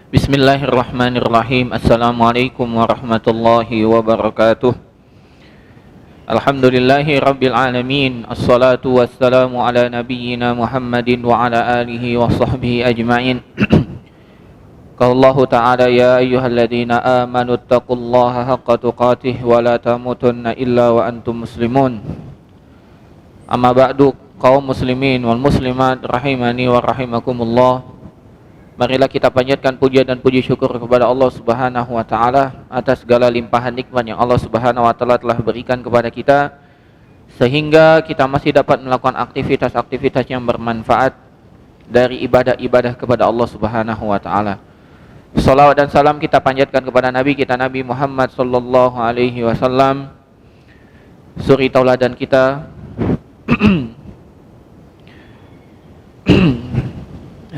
Bismillahirrahmanirrahim. Assalamualaikum warahmatullahi wabarakatuh. Alhamdulillahi rabbil alamin. Assalatu wassalamu ala nabiyyina Muhammadin wa ala alihi wa sahbihi ajma'in. Qallahu ta'ala ya ayyuhalladzina amanu taqullaha haqqa tuqatih wa la tamutunna illa wa antum muslimun. Amma ba'du, kaum muslimin wal muslimat rahimani wa rahimakumullah. Marilah kita panjatkan puja dan puji syukur kepada Allah Subhanahu wa taala atas segala limpahan nikmat yang Allah Subhanahu wa taala telah berikan kepada kita sehingga kita masih dapat melakukan aktivitas-aktivitas yang bermanfaat dari ibadah-ibadah kepada Allah Subhanahu wa taala. Salawat dan salam kita panjatkan kepada Nabi kita Nabi Muhammad sallallahu alaihi wasallam, suri tauladan kita,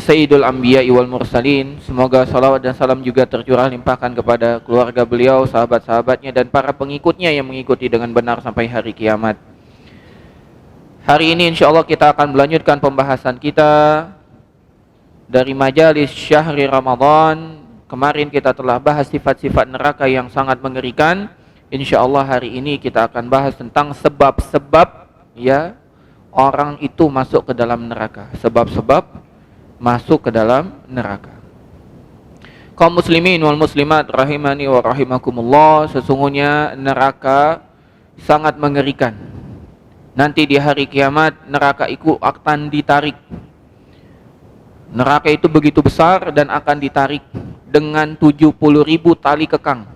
Sayyidul Anbiya wal Mursalin. Semoga salawat dan salam juga tercurah limpahkan kepada keluarga beliau, sahabat-sahabatnya, dan para pengikutnya yang mengikuti dengan benar sampai hari kiamat. Hari ini insyaAllah kita akan melanjutkan pembahasan kita dari majalis Syahri Ramadan. Kemarin kita telah bahas sifat-sifat neraka yang sangat mengerikan. InsyaAllah hari ini kita akan bahas tentang sebab-sebab ya orang itu masuk ke dalam neraka. Sebab-sebab masuk ke dalam neraka. Kaum muslimin wal muslimat rahimani wa rahimakumullah, sesungguhnya neraka sangat mengerikan. Nanti di hari kiamat neraka itu akan ditarik. Neraka itu begitu besar dan akan ditarik dengan 70.000 tali kekang.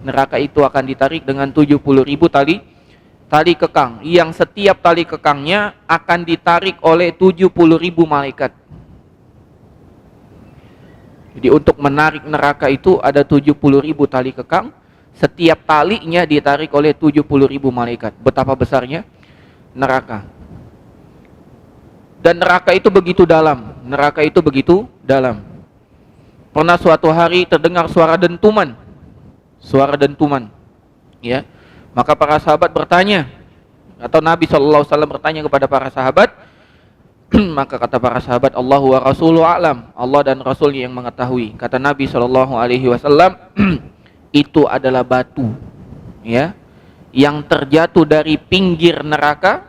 Neraka itu akan ditarik dengan 70.000 tali kekang, yang setiap tali kekangnya akan ditarik oleh 70.000 malaikat. Jadi untuk menarik neraka itu ada 70.000 tali kekang, setiap talinya ditarik oleh 70.000 malaikat. Betapa besarnya neraka. Dan neraka itu begitu dalam. Neraka itu begitu dalam. Pernah suatu hari terdengar suara dentuman. Suara dentuman. Ya. Maka para sahabat bertanya, atau Nabi SAW bertanya kepada para sahabat, maka kata para sahabat, Allahu wa rasuluhu a'lam, Allah dan Rasulnya yang mengetahui. Kata Nabi SAW, itu adalah batu ya, yang terjatuh dari pinggir neraka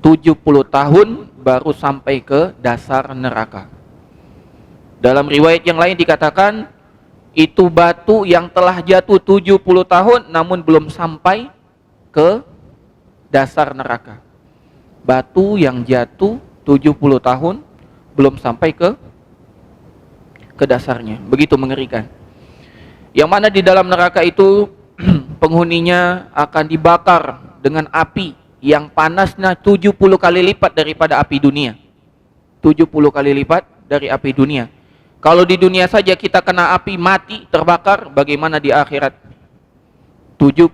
70 tahun baru sampai ke dasar neraka. Dalam riwayat yang lain dikatakan, itu batu yang telah jatuh 70 tahun namun belum sampai ke dasar neraka. Batu yang jatuh 70 tahun belum sampai ke dasarnya. Begitu mengerikan. Yang mana di dalam neraka itu penghuninya akan dibakar dengan api yang panasnya 70 kali lipat daripada api dunia. 70 kali lipat dari api dunia. Kalau di dunia saja kita kena api mati terbakar, bagaimana di akhirat? 70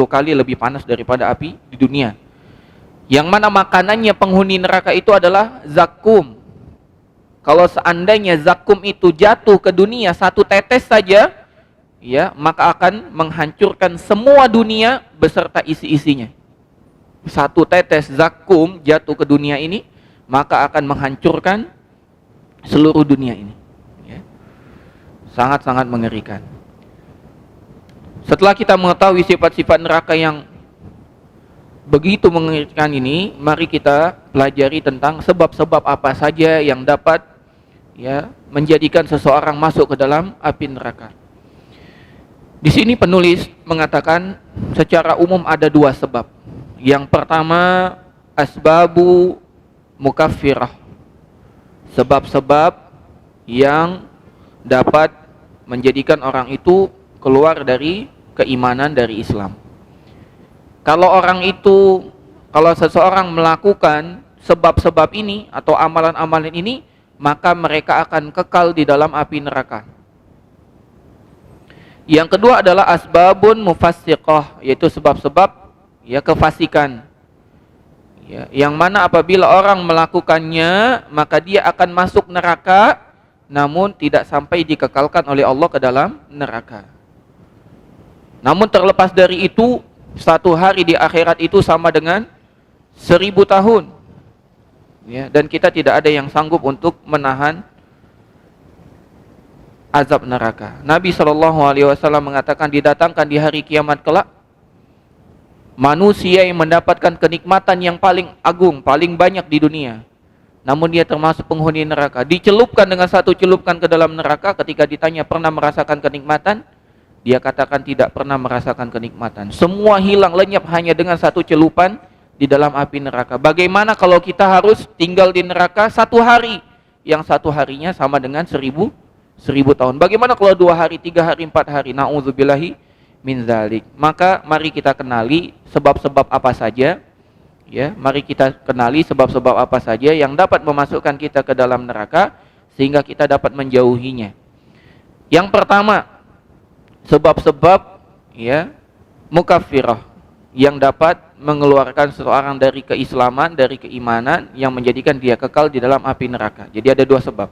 kali lebih panas daripada api di dunia. Yang mana makanannya penghuni neraka itu adalah zakum. Kalau seandainya zakum itu jatuh ke dunia satu tetes saja, ya, maka akan menghancurkan semua dunia beserta isi-isinya. Satu tetes zakum jatuh ke dunia ini, maka akan menghancurkan seluruh dunia ini. Ya. Sangat-sangat mengerikan. Setelah kita mengetahui sifat-sifat neraka yang begitu mengerikan ini, mari kita pelajari tentang sebab-sebab apa saja yang dapat ya menjadikan seseorang masuk ke dalam api neraka. Di sini penulis mengatakan secara umum ada dua sebab. Yang pertama, asbabu mukaffirah. Sebab-sebab yang dapat menjadikan orang itu keluar dari keimanan, dari Islam. Kalau seseorang melakukan sebab-sebab ini atau amalan-amalan ini, maka mereka akan kekal di dalam api neraka. Yang kedua adalah asbabun mufassiqah, yaitu sebab-sebab ya kefasikan. Ya, yang mana apabila orang melakukannya, maka dia akan masuk neraka, namun tidak sampai dikekalkan oleh Allah ke dalam neraka. Namun terlepas dari itu, satu hari di akhirat itu sama dengan 1000 tahun. Ya, dan kita tidak ada yang sanggup untuk menahan azab neraka. Nabi SAW mengatakan didatangkan di hari kiamat kelak manusia yang mendapatkan kenikmatan yang paling agung, paling banyak di dunia, namun dia termasuk penghuni neraka. Dicelupkan dengan satu celupkan ke dalam neraka. Ketika ditanya pernah merasakan kenikmatan, dia katakan tidak pernah merasakan kenikmatan. Semua hilang lenyap hanya dengan satu celupan di dalam api neraka. Bagaimana kalau kita harus tinggal di neraka satu hari, yang satu harinya sama dengan seribu tahun? Bagaimana kalau 2 hari, 3 hari, 4 hari? Na'udzubillahi min dzalik. Maka mari kita kenali sebab-sebab apa saja, ya. Mari kita kenali sebab-sebab apa saja yang dapat memasukkan kita ke dalam neraka sehingga kita dapat menjauhinya. Yang pertama, sebab-sebab, ya, mukaffirah yang dapat mengeluarkan seseorang dari keislaman, dari keimanan, yang menjadikan dia kekal di dalam api neraka. Jadi ada 2 sebab.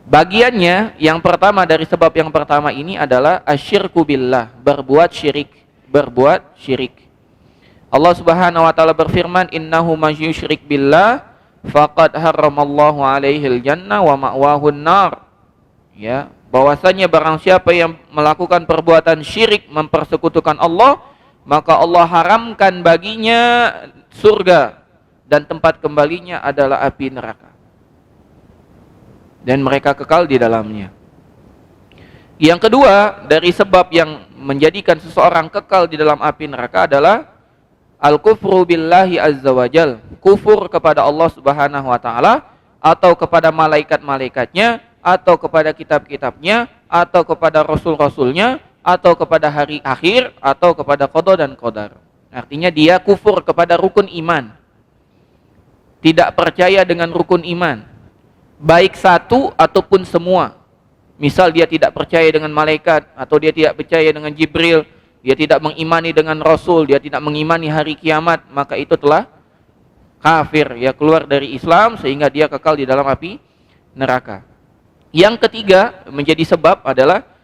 Bagiannya yang pertama, dari sebab yang pertama ini adalah asyirku billah, berbuat syirik. Allah Subhanahu wa taala berfirman, innahu may yusyrik billah faqad harramallahu alaihil jannah wa ma'wahun nar. Ya, bahwasanya barang siapa yang melakukan perbuatan syirik, mempersekutukan Allah, maka Allah haramkan baginya surga dan tempat kembalinya adalah api neraka. Dan mereka kekal di dalamnya. Yang kedua, dari sebab yang menjadikan seseorang kekal di dalam api neraka adalah al-kufru billahi azza wajal, kufur kepada Allah Subhanahu wa taala, atau kepada malaikat-malaikatnya, atau kepada kitab-kitabnya, atau kepada rasul-rasulnya, atau kepada hari akhir, atau kepada qada dan qadar. Artinya dia kufur kepada rukun iman, tidak percaya dengan rukun iman, baik satu ataupun semua. Misal dia tidak percaya dengan malaikat, atau dia tidak percaya dengan Jibril, dia tidak mengimani dengan Rasul, dia tidak mengimani hari kiamat, maka itu telah kafir, ya, keluar dari Islam sehingga dia kekal di dalam api neraka. Yang ketiga menjadi sebab adalah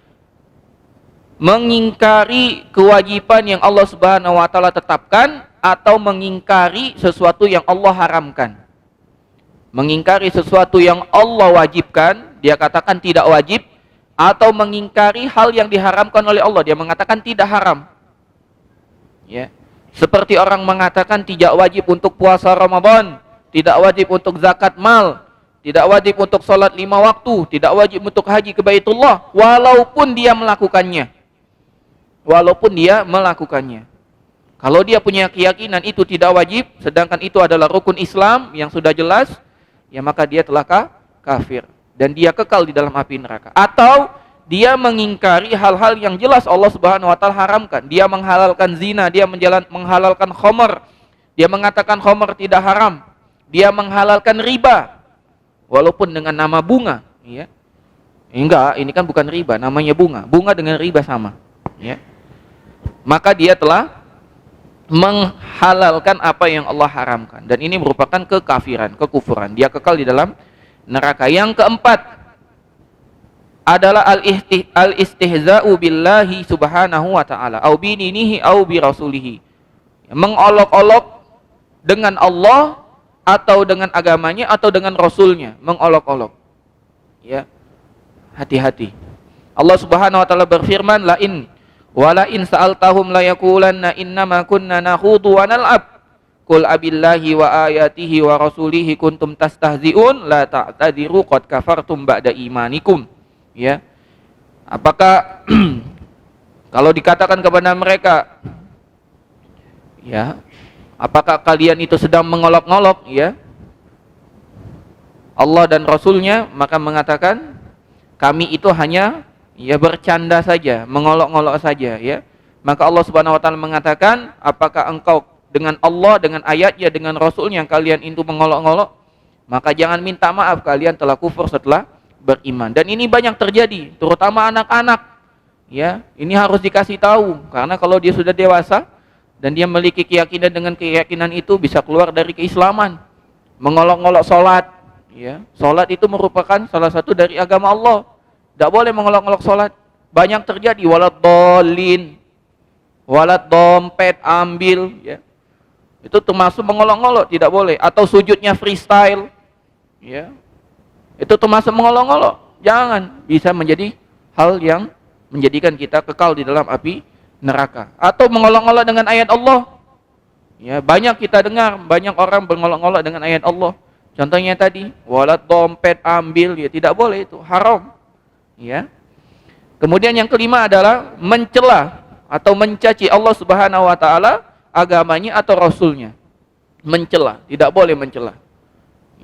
mengingkari kewajiban yang Allah Subhanahu wa taala tetapkan, atau mengingkari sesuatu yang Allah haramkan. Mengingkari sesuatu yang Allah wajibkan, dia katakan tidak wajib, atau mengingkari hal yang diharamkan oleh Allah, dia mengatakan tidak haram. Ya. Seperti orang mengatakan tidak wajib untuk puasa Ramadan, tidak wajib untuk zakat mal, tidak wajib untuk sholat 5 waktu, tidak wajib untuk haji ke Baitullah, walaupun dia melakukannya. Kalau dia punya keyakinan itu tidak wajib, sedangkan itu adalah rukun Islam yang sudah jelas, ya, maka dia telah kafir dan dia kekal di dalam api neraka. Atau dia mengingkari hal-hal yang jelas Allah Subhanahu wa taala haramkan. Dia menghalalkan zina, dia menghalalkan khamar, dia mengatakan khamar tidak haram, dia menghalalkan riba walaupun dengan nama bunga, ya. Enggak, ini kan bukan riba, namanya bunga. Bunga dengan riba sama, ya. Maka dia telah menghalalkan apa yang Allah haramkan, dan ini merupakan kekafiran, kekufuran. Dia kekal di dalam neraka. Yang keempat adalah al-istihza'u billahi subhanahu wa ta'ala au bi dinihi au bi rasulihi. Mengolok-olok dengan Allah, atau dengan agamanya, atau dengan rasulnya. Mengolok-olok, ya. Hati-hati. Allah Subhanahu wa ta'ala berfirman, wala in sa'altahum la yaqulanna innama kunna nakhudu wa nal'ab qul abillahi wa ayatihi wa rasulihi kuntum tastahzi'un la ta'tadiru qad kafartum ba'da imanikum. Ya. Apakah kalau dikatakan kepada mereka, ya, apakah kalian itu sedang mengolok-olok, ya, Allah dan Rasulnya? Maka mengatakan kami itu hanya, ya, bercanda saja, mengolok-olok saja, ya. Maka Allah Subhanahu wa taala mengatakan, apakah engkau dengan Allah, dengan ayatnya, dengan Rasulnya yang kalian itu mengolok-olok? Maka jangan minta maaf, kalian telah kufur setelah beriman. Dan ini banyak terjadi, terutama anak-anak, ya. Ini harus dikasih tahu, karena kalau dia sudah dewasa dan dia memiliki keyakinan, dengan keyakinan itu bisa keluar dari keislaman. Mengolok-olok sholat, ya. Sholat itu merupakan salah satu dari agama Allah. Tidak boleh mengolok-olok sholat. Banyak terjadi, walad dolin, walad dompet ambil, ya. Itu termasuk mengolok-olok, tidak boleh. Atau sujudnya freestyle, ya. Itu termasuk mengolok-olok. Jangan bisa menjadi hal yang menjadikan kita kekal di dalam api neraka. Atau mengolok-olok dengan ayat Allah. Ya, banyak kita dengar, banyak orang mengolok-olok dengan ayat Allah. Contohnya tadi, walat dompet ambil, ya tidak boleh, itu haram. Ya. Kemudian yang kelima adalah mencela atau mencaci Allah Subhanahu wa taala, agamanya atau rasulnya. Mencela, tidak boleh mencela.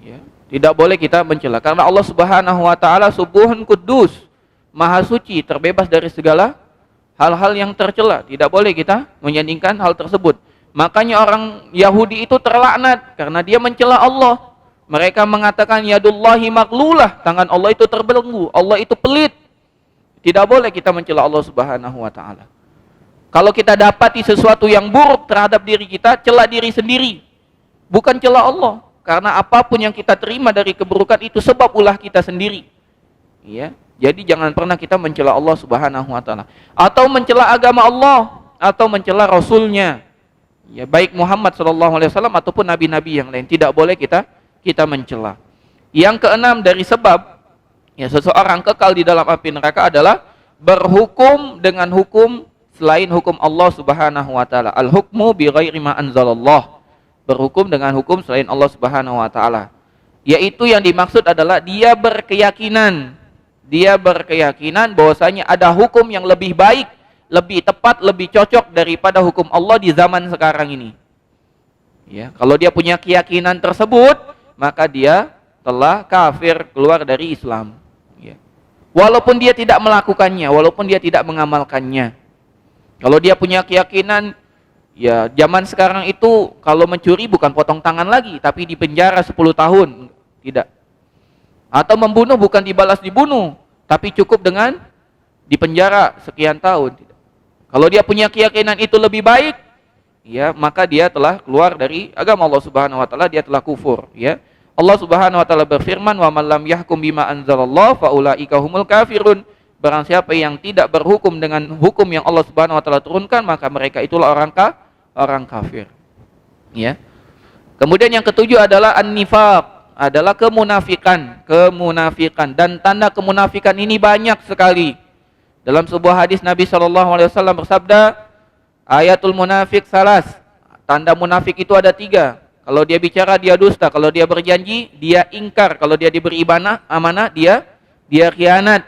Ya. Tidak boleh kita mencela karena Allah Subhanahu wa taala subuhun kudus, maha suci, terbebas dari segala hal-hal yang tercela. Tidak boleh kita menyandingkan hal tersebut. Makanya orang Yahudi itu terlaknat karena dia mencela Allah. Mereka mengatakan yadullahi maglulah, tangan Allah itu terbelenggu, Allah itu pelit. Tidak boleh kita mencela Allah Subhanahu wa taala. Kalau kita dapati sesuatu yang buruk terhadap diri kita, cela diri sendiri. Bukan cela Allah. Karena apapun yang kita terima dari keburukan itu sebab ulah kita sendiri. Ya. Jadi jangan pernah kita mencela Allah Subhanahu wa taala atau mencela agama Allah atau mencela rasulnya. Ya, baik Muhammad sallallahu alaihi wasallam ataupun nabi-nabi yang lain, tidak boleh kita mencela. Yang keenam dari sebab ya seseorang kekal di dalam api neraka adalah berhukum dengan hukum selain hukum Allah Subhanahu wa taala. Al-hukmu bi ghairi ma anzalallah. Berhukum dengan hukum selain Allah Subhanahu wa taala. Yaitu yang dimaksud adalah dia berkeyakinan bahwasanya ada hukum yang lebih baik, lebih tepat, lebih cocok daripada hukum Allah di zaman sekarang ini. Ya, kalau dia punya keyakinan tersebut, maka dia telah kafir, keluar dari Islam. Ya. Walaupun dia tidak melakukannya, walaupun dia tidak mengamalkannya. Kalau dia punya keyakinan, ya zaman sekarang itu kalau mencuri bukan potong tangan lagi, tapi dipenjara 10 tahun. Tidak. Atau membunuh bukan dibalas dibunuh, tapi cukup dengan dipenjara sekian tahun. Tidak. Kalau dia punya keyakinan itu lebih baik, ya maka dia telah keluar dari agama Allah Subhanahu wa taala, dia telah kufur. Ya. Allah Subhanahu wa taala berfirman, "Wa man lam yahkum bima anzalallah fa ulaika humul kafirun." Barang siapa yang tidak berhukum dengan hukum yang Allah Subhanahu wa taala turunkan, maka mereka itulah orang kafir. Ya. Kemudian yang ketujuh adalah an-nifaq, adalah kemunafikan dan tanda kemunafikan ini banyak sekali. Dalam sebuah hadis Nabi sallallahu alaihi wasallam bersabda, ayatul munafik salas. Tanda munafik itu ada 3. Kalau dia bicara dia dusta, kalau dia berjanji dia ingkar, kalau dia diberi amanah dia khianat.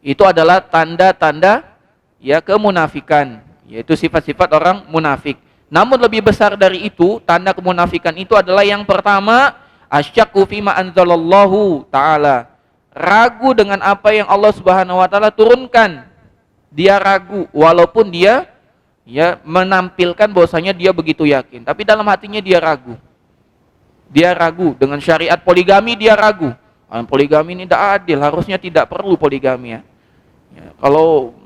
Itu adalah tanda-tanda ya kemunafikan. Yaitu sifat-sifat orang munafik. Namun lebih besar dari itu, tanda kemunafikan itu adalah yang pertama, asyakku fima anzalallahu ta'ala. Ragu dengan apa yang Allah Subhanahu wa taala turunkan. Dia ragu walaupun dia ya menampilkan bahwasanya dia begitu yakin, tapi dalam hatinya dia ragu. Dia ragu dengan syariat poligami, dia ragu. Poligami ini tidak adil, harusnya tidak perlu poligami ya. Kalau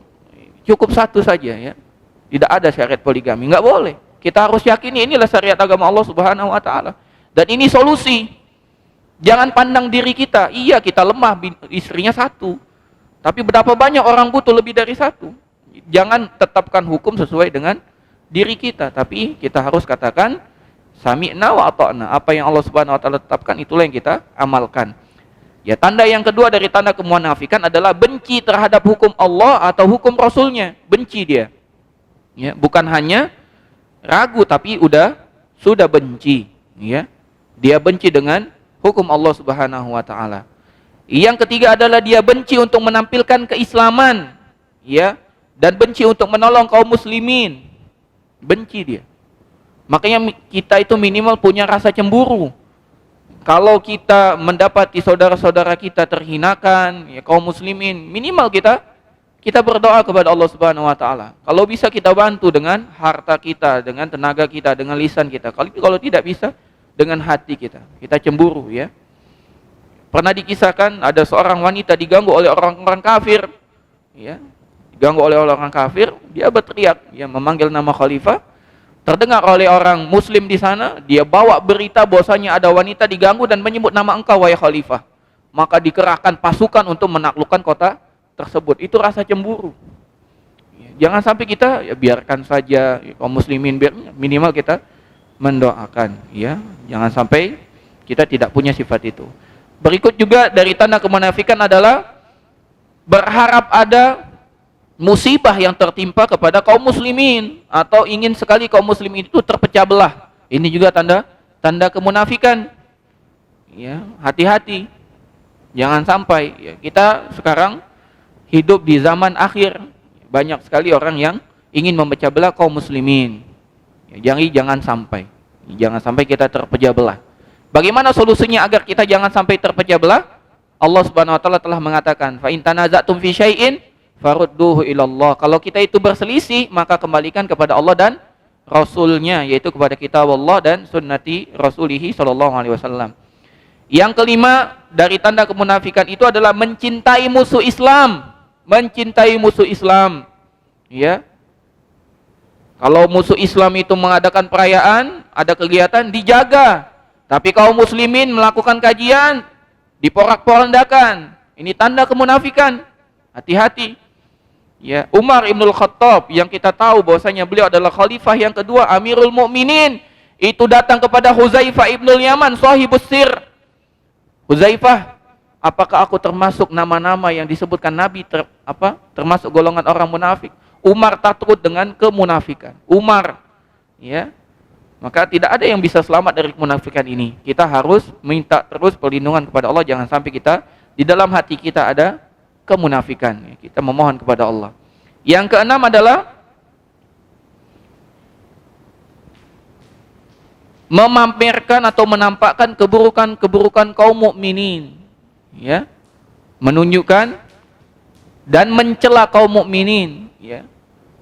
cukup satu saja ya. Tidak ada syariat poligami, nggak boleh. Kita harus yakini inilah syariat agama Allah Subhanahu wa taala. Dan ini solusi. Jangan pandang diri kita, iya kita lemah, istrinya 1. Tapi berapa banyak orang butuh lebih dari 1. Jangan tetapkan hukum sesuai dengan diri kita, tapi kita harus katakan sami'na wa ata'na. Apa yang Allah Subhanahu wa taala tetapkan itulah yang kita amalkan. Ya, tanda yang kedua dari tanda kemunafikan adalah benci terhadap hukum Allah atau hukum Rasulnya. Benci dia. Ya, bukan hanya ragu tapi sudah benci, ya. Dia benci dengan hukum Allah Subhanahu wa taala. Yang ketiga adalah dia benci untuk menampilkan keislaman, ya, dan benci untuk menolong kaum muslimin. Benci dia. Makanya kita itu minimal punya rasa cemburu. Kalau kita mendapati saudara-saudara kita terhinakan, ya, kaum muslimin, minimal kita berdoa kepada Allah Subhanahu wa taala. Kalau bisa kita bantu dengan harta kita, dengan tenaga kita, dengan lisan kita. Kalau tidak bisa dengan hati kita. Kita cemburu ya. Pernah dikisahkan ada seorang wanita diganggu oleh orang-orang kafir. Ya. Diganggu oleh orang kafir, dia berteriak, ya memanggil nama khalifah. Terdengar oleh orang muslim di sana, dia bawa berita bahwasanya ada wanita diganggu dan menyebut nama engkau wahai khalifah. Maka dikerahkan pasukan untuk menaklukkan kota tersebut. Itu rasa cemburu. Jangan sampai kita ya biarkan saja kaum muslimin, minimal kita mendoakan ya. Jangan sampai kita tidak punya sifat itu. Berikut juga dari tanda kemunafikan adalah berharap ada musibah yang tertimpa kepada kaum muslimin, atau ingin sekali kaum muslimin itu terpecah belah. Ini juga tanda kemunafikan. Ya, hati-hati. Jangan sampai ya, kita sekarang hidup di zaman akhir. Banyak sekali orang yang ingin memecah belah kaum muslimin. Ya, jangan sampai. Jangan sampai kita terpecah belah. Bagaimana solusinya agar kita jangan sampai terpecah belah? Allah Subhanahu wa taala telah mengatakan, "Fa in tanaza'tum fi syai'in farudduhu ilallah." Kalau kita itu berselisih, maka kembalikan kepada Allah dan Rasulnya, yaitu kepada kitab Allah dan sunnati Rasulihi sallallahu alaihi wasallam. Yang kelima dari tanda kemunafikan itu adalah mencintai musuh Islam. Mencintai musuh Islam. Ya. Kalau musuh Islam itu mengadakan perayaan, ada kegiatan, dijaga. Tapi kaum muslimin melakukan kajian, diporak-porandakan. Ini tanda kemunafikan. Hati-hati. Ya, Umar Ibnul Khattab yang kita tahu bahwasanya beliau adalah khalifah yang kedua, Amirul Mukminin, itu datang kepada Huzaifah Ibnul Yaman, sahibus sir. Huzaifah, apakah aku termasuk nama-nama yang disebutkan Nabi termasuk golongan orang munafik? Umar takut dengan kemunafikan. Umar, ya. Maka tidak ada yang bisa selamat dari kemunafikan ini. Kita harus minta terus perlindungan kepada Allah, jangan sampai kita di dalam hati kita ada kemunafikan. Kita memohon kepada Allah. Yang keenam adalah memamerkan atau menampakkan keburukan-keburukan kaum mukminin, ya, menunjukkan dan mencela kaum mukminin, ya.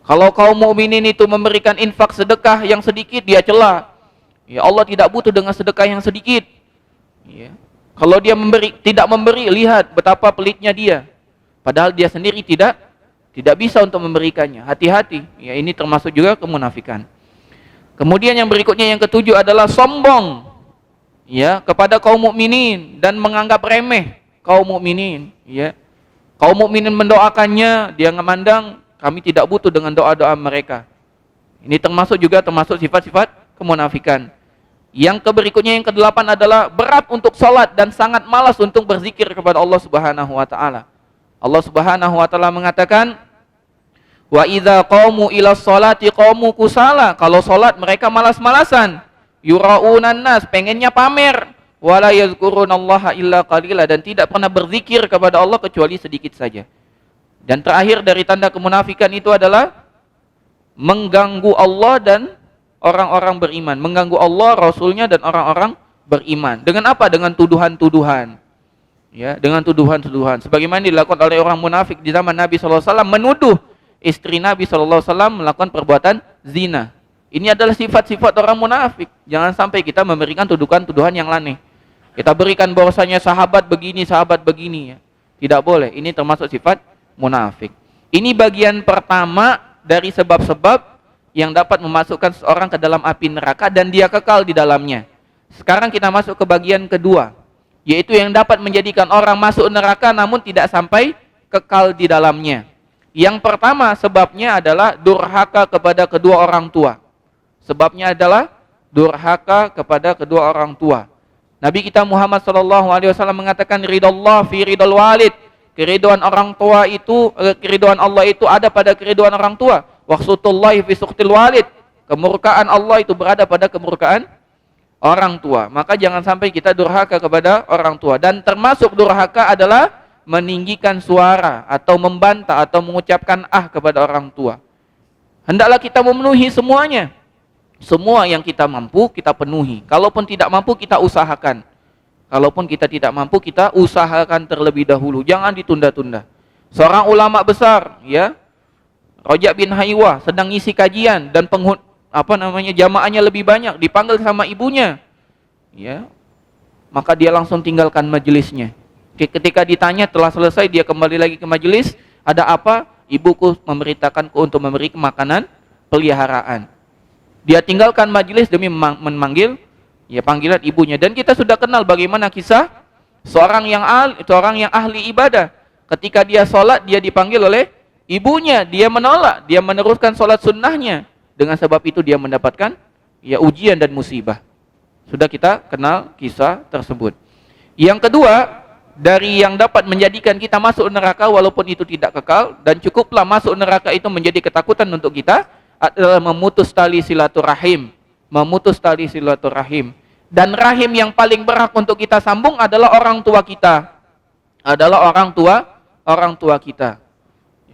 Kalau kaum mukminin itu memberikan infak sedekah yang sedikit, dia cela. Ya, Allah tidak butuh dengan sedekah yang sedikit. Ya. Kalau dia tidak memberi, lihat betapa pelitnya dia. Padahal dia sendiri tidak bisa untuk memberikannya. Hati-hati. Ya, ini termasuk juga kemunafikan. Kemudian yang berikutnya, yang ketujuh adalah sombong, ya, kepada kaum mukminin dan menganggap remeh kaum mukminin, ya. Kaum mukminin mendoakannya, dia memandang kami tidak butuh dengan doa-doa mereka. Ini termasuk sifat-sifat kemunafikan. Yang berikutnya, yang kedelapan adalah berat untuk salat dan sangat malas untuk berzikir kepada Allah Subhanahu wa taala. Allah Subhanahu wa taala mengatakan, wa idza qamu ila sholati qamu kusala. Kalau salat mereka malas-malasan. Yuraunan nas, pengennya pamer. Wala yazkurunallaha illa qalila, dan tidak pernah berzikir kepada Allah kecuali sedikit saja. Dan terakhir dari tanda kemunafikan itu adalah mengganggu Allah dan orang-orang beriman. Mengganggu Allah, Rasulnya, dan orang-orang beriman. Dengan apa? Dengan tuduhan-tuduhan. Ya, dengan tuduhan-tuduhan. Sebagaimana dilakukan oleh orang munafik di zaman Nabi SAW, menuduh istri Nabi SAW melakukan perbuatan zina. Ini adalah sifat-sifat orang munafik. Jangan sampai kita memberikan tuduhan-tuduhan yang aneh. Kita berikan bahwasanya sahabat begini, ya. Tidak boleh. Ini termasuk sifat munafik. Ini bagian pertama dari sebab-sebab yang dapat memasukkan seorang ke dalam api neraka dan dia kekal di dalamnya. Sekarang kita masuk ke bagian kedua, yaitu yang dapat menjadikan orang masuk neraka namun tidak sampai kekal di dalamnya. Yang pertama sebabnya adalah durhaka kepada kedua orang tua. Sebabnya adalah durhaka kepada kedua orang tua. Nabi kita Muhammad SAW mengatakan, ridallah fi ridal walid. Keriduan orang tua itu, keriduan Allah itu ada pada keriduan orang tua. Waqsutullahi fi suqtil walid. Kemurkaan Allah itu berada pada kemurkaan orang tua. Maka jangan sampai kita durhaka kepada orang tua. Dan termasuk durhaka adalah meninggikan suara atau membantah atau mengucapkan kepada orang tua. Hendaklah kita memenuhi semuanya. Semua yang kita mampu kita penuhi. Kalaupun tidak mampu kita usahakan. Kalaupun kita tidak mampu kita usahakan terlebih dahulu. Jangan ditunda-tunda. Seorang ulama besar, ya, Rajab bin Haywa sedang ngisi kajian dan jamaahnya lebih banyak, dipanggil sama ibunya, ya, maka dia langsung tinggalkan majelisnya. Ketika ditanya telah selesai, dia kembali lagi ke majelis. Ada apa? Ibuku memberitakanku untuk memberi makanan peliharaan. Dia tinggalkan majelis demi memanggil, ya, panggilan ibunya. Dan kita sudah kenal bagaimana kisah seorang yang ahli ibadah. Ketika dia sholat, dia dipanggil oleh ibunya. Dia menolak, dia meneruskan sholat sunnahnya. Dengan sebab itu dia mendapatkan, ya, ujian dan musibah. Sudah kita kenal kisah tersebut. Yang kedua, dari yang dapat menjadikan kita masuk neraka walaupun itu tidak kekal, dan cukuplah masuk neraka itu menjadi ketakutan untuk kita, adalah memutus tali silaturahim. Memutus tali silaturahim. Dan rahim yang paling berhak untuk kita sambung adalah orang tua kita. Adalah orang tua kita.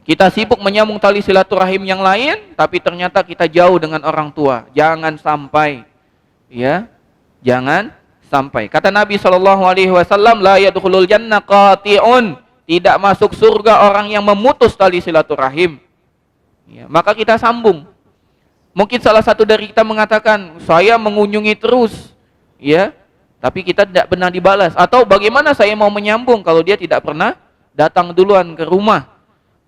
Kita sibuk menyambung tali silaturahim yang lain, tapi ternyata kita jauh dengan orang tua. Jangan sampai, ya, jangan sampai. Kata Nabi SAW, la yadkhulul jannah qati'un, tidak masuk surga orang yang memutus tali silaturahim. Ya, maka kita sambung. Mungkin salah satu dari kita mengatakan, saya mengunjungi terus, ya, tapi kita tidak pernah dibalas. Atau bagaimana saya mau menyambung kalau dia tidak pernah datang duluan ke rumah?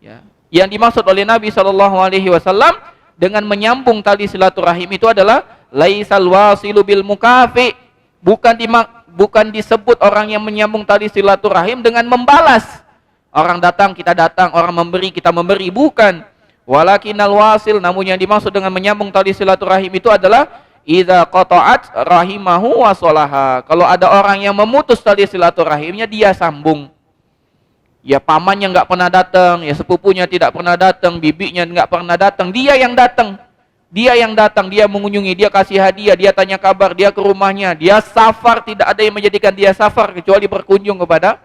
Ya. Yang dimaksud oleh Nabi SAW dengan menyambung tali silaturahim itu adalah laisal wasilu bil mukafi. Bukan disebut orang yang menyambung tali silaturahim dengan membalas. Orang datang kita datang, orang memberi kita memberi, bukan. Walakinal wasil, namun yang dimaksud dengan menyambung tali silaturahim itu adalah idza qata'at rahimahu wa sholaha. Kalau ada orang yang memutus tali silaturahimnya, dia sambung. Ya pamannya nggak pernah datang, ya sepupunya tidak pernah datang, bibinya nggak pernah datang, dia yang datang. Dia yang datang, dia mengunjungi, dia kasih hadiah, dia tanya kabar, dia ke rumahnya, dia safar, tidak ada yang menjadikan dia safar kecuali berkunjung kepada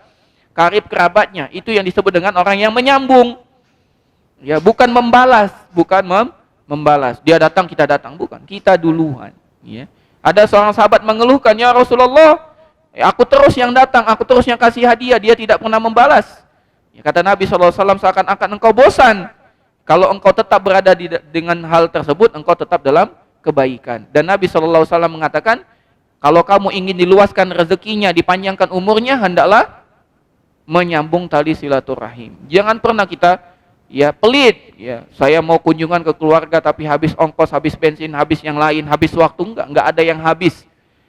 karib kerabatnya. Itu yang disebut dengan orang yang menyambung. Ya, bukan membalas, membalas. Dia datang, kita datang, bukan. Kita duluan, ya. Ada seorang sahabat mengeluhkan, ya Rasulullah, aku terus yang datang, aku terus yang kasih hadiah, dia tidak pernah membalas. Ya, kata Nabi SAW, seakan-akan engkau bosan. Kalau engkau tetap berada dengan hal tersebut, engkau tetap dalam kebaikan. Dan Nabi SAW mengatakan, kalau kamu ingin diluaskan rezekinya, dipanjangkan umurnya, hendaklah menyambung tali silaturahim. Jangan pernah kita pelit. Ya, saya mau kunjungan ke keluarga tapi habis ongkos, habis bensin, habis yang lain, habis waktu, enggak ada yang habis.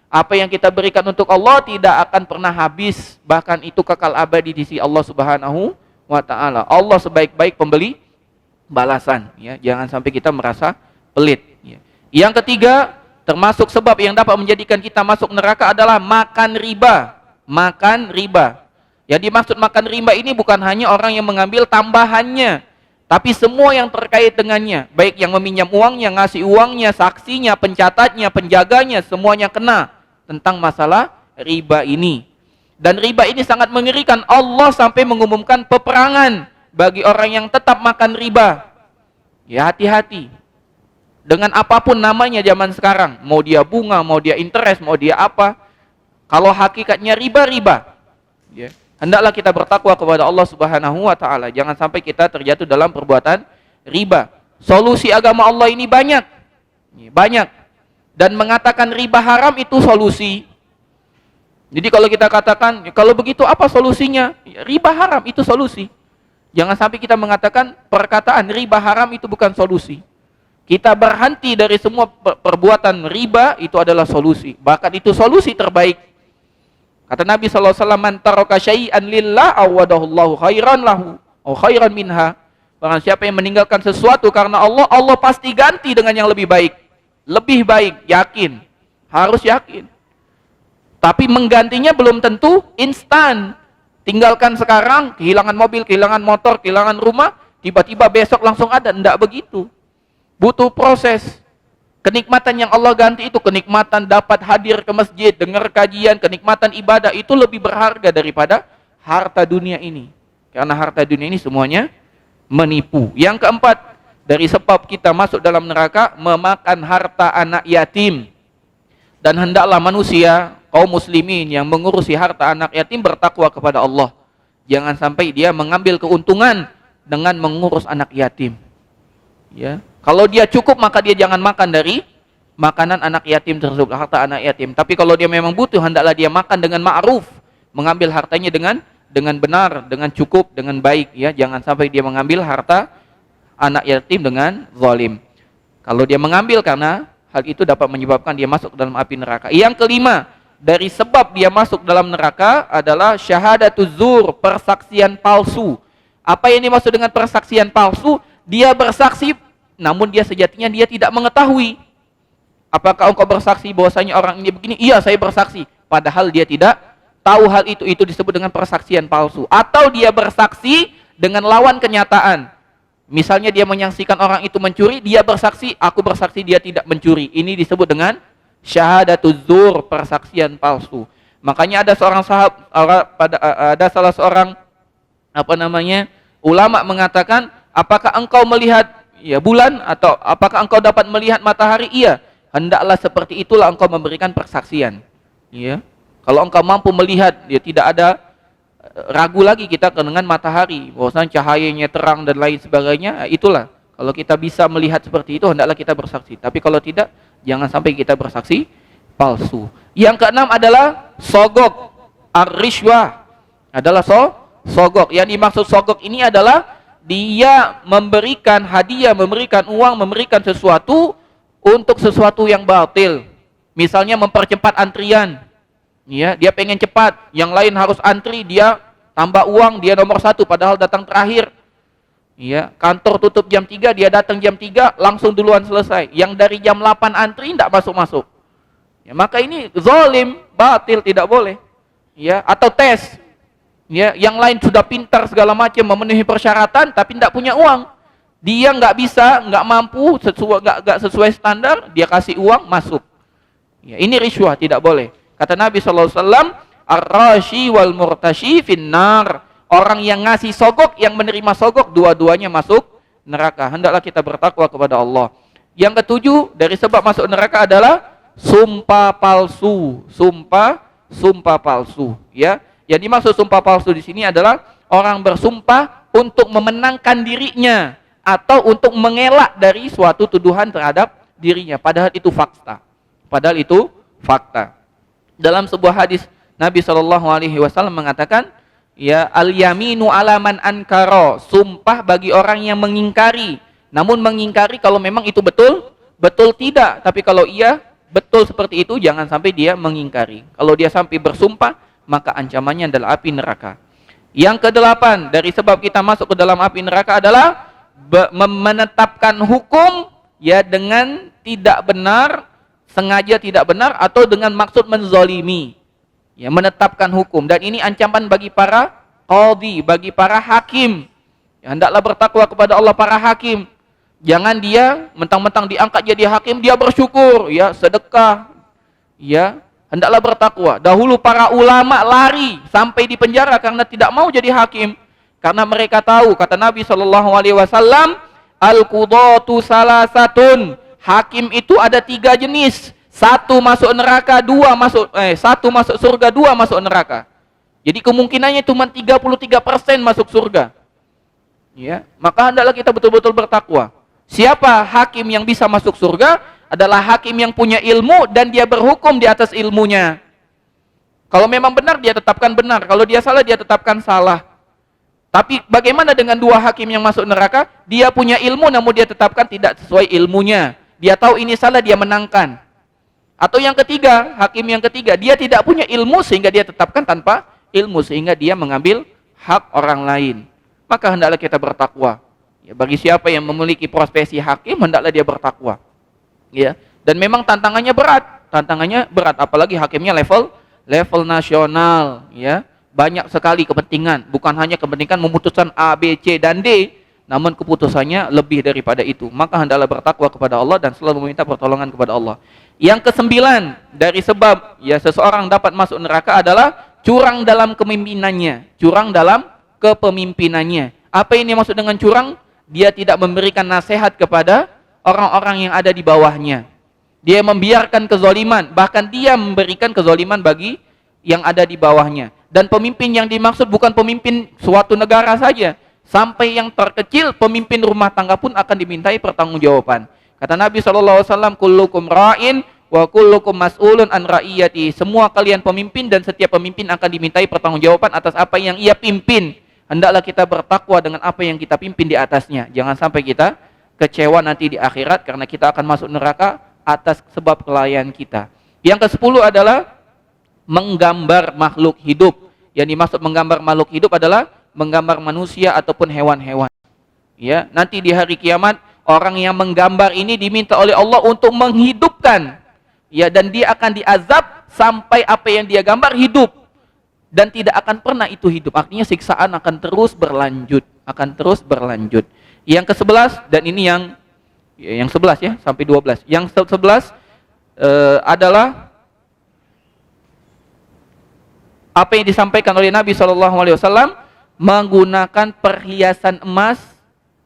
Apa yang kita berikan untuk Allah tidak akan pernah habis, bahkan itu kekal abadi di sisi Allah Subhanahu wa taala. Allah sebaik-baik pembeli balasan, ya. Jangan sampai kita merasa pelit, ya. Yang ketiga, termasuk sebab yang dapat menjadikan kita masuk neraka adalah makan riba. Makan riba. Yang dimaksud makan riba ini bukan hanya orang yang mengambil tambahannya, tapi semua yang terkait dengannya, baik yang meminjam uangnya, ngasih uangnya, saksinya, pencatatnya, penjaganya, semuanya kena tentang masalah riba ini. Dan riba ini sangat mengerikan. Allah sampai mengumumkan peperangan bagi orang yang tetap makan riba. Ya, hati-hati. Dengan apapun namanya zaman sekarang, mau dia bunga, mau dia interest, mau dia apa, kalau hakikatnya riba, ya, hendaklah kita bertakwa kepada Allah Subhanahu wa taala. Jangan sampai kita terjatuh dalam perbuatan riba. Solusi agama Allah ini banyak. Banyak. Dan mengatakan riba haram itu solusi. Jadi kalau kita katakan, kalau begitu apa solusinya? Riba haram itu solusi. Jangan sampai kita mengatakan perkataan riba haram itu bukan solusi. Kita berhenti dari semua perbuatan riba, itu adalah solusi. Bahkan itu solusi terbaik. Kata Nabi SAW, man taraka syai'an lillah awadahullahu khairan lahu atau khairan minha. Barang siapa yang meninggalkan sesuatu karena Allah, Allah pasti ganti dengan yang lebih baik. Lebih baik, yakin. Harus yakin. Tapi menggantinya belum tentu instan. Tinggalkan sekarang, kehilangan mobil, kehilangan motor, kehilangan rumah, tiba-tiba besok langsung ada. Tidak begitu. Butuh proses. Kenikmatan yang Allah ganti itu kenikmatan dapat hadir ke masjid, dengar kajian, kenikmatan ibadah itu lebih berharga daripada harta dunia ini. Karena harta dunia ini semuanya menipu. Yang keempat, dari sebab kita masuk dalam neraka, memakan harta anak yatim. Dan hendaklah manusia, kaum muslimin yang mengurusi harta anak yatim bertakwa kepada Allah. Jangan sampai dia mengambil keuntungan dengan mengurus anak yatim. Ya. Kalau dia cukup, maka dia jangan makan dari makanan anak yatim tersebut, harta anak yatim. Tapi kalau dia memang butuh, hendaklah dia makan dengan ma'ruf, mengambil hartanya dengan benar, dengan cukup, dengan baik, ya. Jangan sampai dia mengambil harta anak yatim dengan zalim. Kalau dia mengambil karena hal itu dapat menyebabkan dia masuk dalam api neraka. Yang kelima, dari sebab dia masuk dalam neraka adalah syahadatuz zur, persaksian palsu. Apa yang dimaksud dengan persaksian palsu? Dia bersaksi namun dia sejatinya dia tidak mengetahui. Apakah engkau bersaksi bahwasanya orang ini begini? Iya, saya bersaksi. Padahal dia tidak tahu hal itu disebut dengan persaksian palsu. Atau dia bersaksi dengan lawan kenyataan. Misalnya dia menyaksikan orang itu mencuri, dia bersaksi, aku bersaksi dia tidak mencuri. Ini disebut dengan syahadatuz zur, persaksian palsu. Makanya ada seorang ada salah seorang ulama mengatakan, apakah engkau melihat bulan atau apakah engkau dapat melihat matahari? Iya. Hendaklah seperti itulah engkau memberikan persaksian. Ya. Kalau engkau mampu melihat, tidak ada ragu lagi kita dengan matahari, bahwasanya cahayanya terang dan lain sebagainya. Itulah, kalau kita bisa melihat seperti itu, hendaklah kita bersaksi. Tapi kalau tidak, jangan sampai kita bersaksi palsu. Yang keenam adalah sogok, ar-rishwah, adalah sogok. Yang dimaksud sogok ini adalah dia memberikan hadiah, memberikan uang, memberikan sesuatu untuk sesuatu yang batil. Misalnya mempercepat antrian. Ya, dia pengen cepat, yang lain harus antri, dia tambah uang, dia nomor 1 padahal datang terakhir. Ya, kantor tutup jam 3, dia datang jam 3, langsung duluan selesai. Yang dari jam 8 antri tidak masuk-masuk. Ya, maka ini zalim, batil, tidak boleh. Ya, atau tes. Ya, yang lain sudah pintar segala macam, memenuhi persyaratan tapi tidak punya uang. Dia nggak bisa, nggak mampu, nggak sesuai standar, dia kasih uang, masuk. Ya, ini riswah, tidak boleh. Kata Nabi SAW, ar-rashi wal murtashi finnar. Orang yang ngasih sogok, yang menerima sogok, dua-duanya masuk neraka. Hendaklah kita bertakwa kepada Allah. Yang ketujuh, dari sebab masuk neraka adalah sumpah palsu. Sumpah palsu. Ya, yang dimaksud sumpah palsu di sini adalah orang bersumpah untuk memenangkan dirinya atau untuk mengelak dari suatu tuduhan terhadap dirinya. Padahal itu fakta. Dalam sebuah hadis Nabi SAW mengatakan, ya, al-yaminu alaman ankara, sumpah bagi orang yang mengingkari. Namun mengingkari kalau memang itu betul tidak. Tapi kalau iya betul seperti itu, jangan sampai dia mengingkari. Kalau dia sampai bersumpah, maka ancamannya adalah api neraka. Yang kedelapan, dari sebab kita masuk ke dalam api neraka adalah menetapkan hukum ya dengan tidak benar, sengaja tidak benar, atau dengan maksud menzolimi. Ya, menetapkan hukum. Dan ini ancaman bagi para qadhi, bagi para hakim. Ya, hendaklah bertakwa kepada Allah para hakim. Jangan dia mentang-mentang diangkat jadi hakim, dia bersyukur, ya, sedekah. Ya, hendaklah bertakwa. Dahulu para ulama lari sampai di penjara karena tidak mau jadi hakim. Karena mereka tahu, kata Nabi SAW, al-qudatu salasatun. Hakim itu ada 3 jenis. 1 masuk neraka, 1 masuk surga, 2 masuk neraka. Jadi kemungkinannya cuma 33% masuk surga. Ya, maka hendaklah kita betul-betul bertakwa. Siapa hakim yang bisa masuk surga? Adalah hakim yang punya ilmu dan dia berhukum di atas ilmunya. Kalau memang benar, dia tetapkan benar. Kalau dia salah, dia tetapkan salah. Tapi bagaimana dengan 2 hakim yang masuk neraka? Dia punya ilmu namun dia tetapkan tidak sesuai ilmunya. Dia tahu ini salah, dia menangkan. Atau yang ketiga, hakim yang ketiga, dia tidak punya ilmu sehingga dia tetapkan tanpa ilmu, sehingga dia mengambil hak orang lain. Maka hendaklah kita bertakwa. Ya, bagi siapa yang memiliki profesi hakim, hendaklah dia bertakwa. Ya, dan memang tantangannya berat, apalagi hakimnya level nasional, ya. Banyak sekali kepentingan, bukan hanya kepentingan memutuskan A, B, C dan D, namun keputusannya lebih daripada itu. Maka hendaklah bertakwa kepada Allah dan selalu meminta pertolongan kepada Allah. Yang kesembilan, dari sebab ya seseorang dapat masuk neraka adalah curang dalam kepemimpinannya. Apa ini maksud dengan curang? Dia tidak memberikan nasihat kepada orang-orang yang ada di bawahnya. Dia membiarkan kezaliman, bahkan dia memberikan kezaliman bagi yang ada di bawahnya. Dan pemimpin yang dimaksud bukan pemimpin suatu negara saja. Sampai yang terkecil, pemimpin rumah tangga pun akan dimintai pertanggungjawaban. Kata Nabi SAW, kullukum ra'in wa kullukum mas'ulun an ra'iyati. Semua kalian pemimpin dan setiap pemimpin akan dimintai pertanggungjawaban atas apa yang ia pimpin. Hendaklah kita bertakwa dengan apa yang kita pimpin di atasnya. Jangan sampai kita kecewa nanti di akhirat karena kita akan masuk neraka atas sebab kelalaian kita. Yang ke-10 adalah menggambar makhluk hidup. Yang dimaksud menggambar makhluk hidup adalah menggambar manusia ataupun hewan-hewan. Ya, nanti di hari kiamat orang yang menggambar ini diminta oleh Allah untuk menghidupkan. Ya, dan dia akan diazab sampai apa yang dia gambar hidup. dan tidak akan pernah itu hidup. Artinya siksaan akan terus berlanjut, akan terus berlanjut. Yang ke-11, dan ini yang 11 ya, sampai 12. Yang 11 adalah apa yang disampaikan oleh Nabi SAW, menggunakan perhiasan emas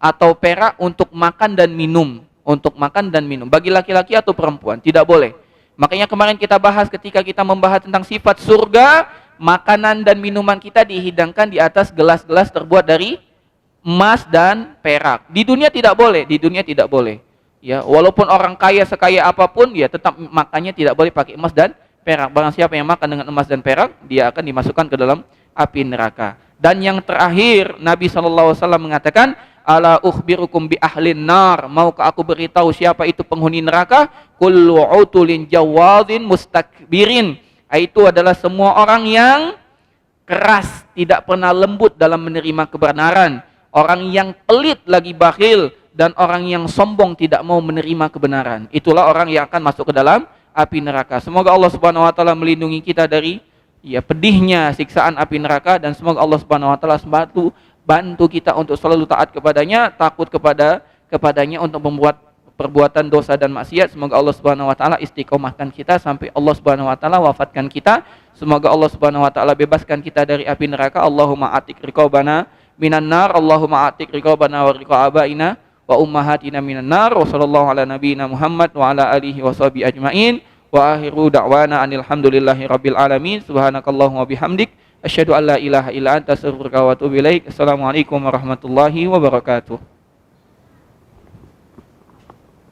atau perak untuk makan dan minum. Untuk makan dan minum. Bagi laki-laki atau perempuan, tidak boleh. Makanya kemarin kita bahas ketika kita membahas tentang sifat surga, makanan dan minuman kita dihidangkan di atas gelas-gelas terbuat dari emas dan perak. Di dunia tidak boleh, di dunia tidak boleh. Ya, walaupun orang kaya sekaya apapun, ya tetap makannya tidak boleh pakai emas dan perak. Barang siapa yang makan dengan emas dan perak, dia akan dimasukkan ke dalam api neraka. Dan yang terakhir, Nabi SAW mengatakan, ala ukhbirukum bi ahlin nar, maukah aku beritahu siapa itu penghuni neraka? Kullu utulin jawadin mustakbirin. Itu adalah semua orang yang keras, tidak pernah lembut dalam menerima kebenaran, orang yang pelit lagi bakhil, dan orang yang sombong tidak mau menerima kebenaran. Itulah orang yang akan masuk ke dalam api neraka. Semoga Allah Subhanahu wa taala melindungi kita dari pedihnya siksaan api neraka, dan semoga Allah Subhanahu wa taala bantu kita untuk selalu taat kepadanya, takut kepadanya untuk membuat perbuatan dosa dan maksiat. Semoga Allah Subhanahu wa taala istiqomahkan kita sampai Allah Subhanahu wa taala wafatkan kita. Semoga Allah Subhanahu wa taala bebaskan kita dari api neraka. Allahumma atik riqabana minan nar, Allahumma atik riqabana wa riqabaina wa ummahatina minan nar. Wa sallallahu ala nabiyyina Muhammad wa ala alihi wa sahbihi ajmain. Wa akhiru da'wana anil hamdulillahi rabbil alamin. Subhanakallahumma bihamdik asyhadu an la ilaha illa anta astaghfiruka wa atubu ilaik. Assalamualaikum warahmatullahi wabarakatuh.